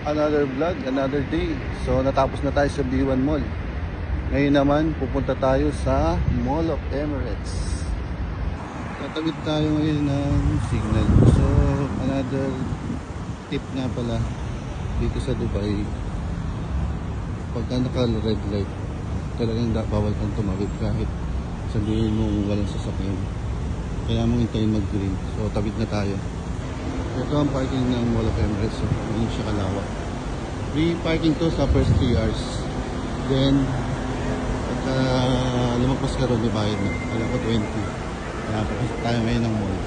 Another vlog, another day. So natapos na tayo sa B1 Mall. Ngayon naman pupunta tayo sa Mall of Emirates. Tatawid tayo ngayon ng signal. So another tip nga pala dito sa Dubai, pagka naka red light talagang bawal kang tumawid kahit sabihin mo walang sasakyan. Kaya mo hintayin mag green. So tawid na tayo. Ito ang parking ng Mall of Emirates. So hindi siya kalawak. Free parking to sa first 3 hours. Then pagka lumagpas ka ron, bayad na. Alam ko 20. Kaya papasok tayo ngayon ng mall.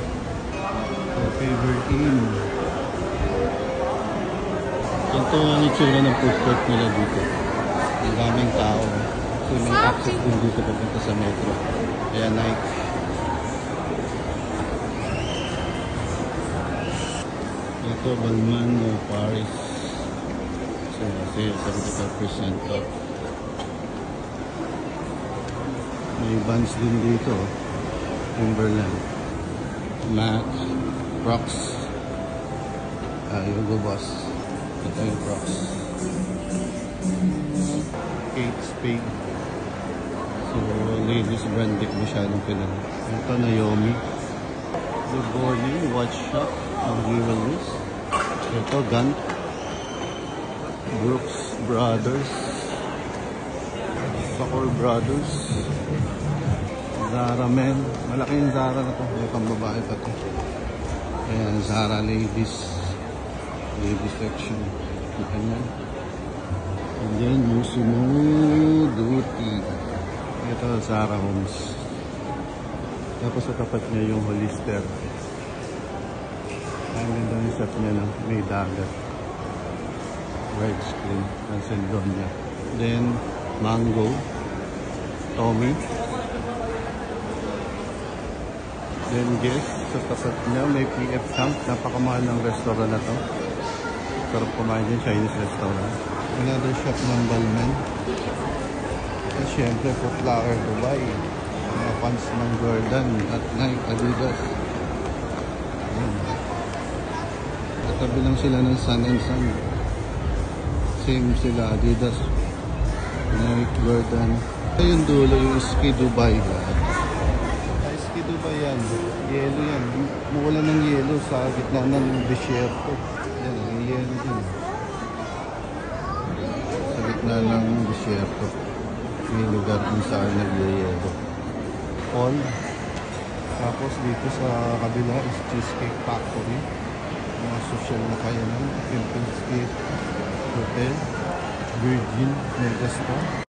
So favorite in. Ito ang itsura ng food court nila dito. Ang daming tao. So may access din dito papunta sa metro. Kaya night. Ito Balmain Paris. So kasi 75% off. May Vans din dito. Timberland, Mac, Crocs, Hugo Boss. Ito yung Crocs. Kate Spade. So ladies brand di masyadong kilala. Ito Naomi. Liboni Watch Shop ng Jewelries. Ito Gant, Brooks Brothers, Sakor Brothers, Zara Men. Malaki yung Zara na to. May pambabae pa to. Ayan, Zara Ladies section. Ayan. And then Musumo Duty. Ito Zara Homes. Tapos sa tapat niya yung Hollister. Ang ganda yung set niya na may dagat. Red screen. Ang Sendonia. Then Mango, Tommy. Then guess, sa tapat niya may PF Camp. Napakamahal ng restaurant na to. Sarap kumain din, Chinese restaurant. Another shop ng Balmain. At syempre, Foot Locker Dubai. Mga fans ng Jordan at Nike, Adidas. Ayan. Katabi lang sila ng Sun and Sun. Same sila, Adidas, Nike, Jordan. Ito yung dulo, yung Ski Dubai. Ski Dubai yan. Yelo yan. Mawala ng yelo sa gitna ng desierto. Yan, yung yelo din. Sa gitna ng desierto. May lugar kung saan nag-yelo. All. Tapos dito sa kabila is Cheesecake Factory. Mga social na kaya ng Pimpin Street Hotel, Virgin, Megastar.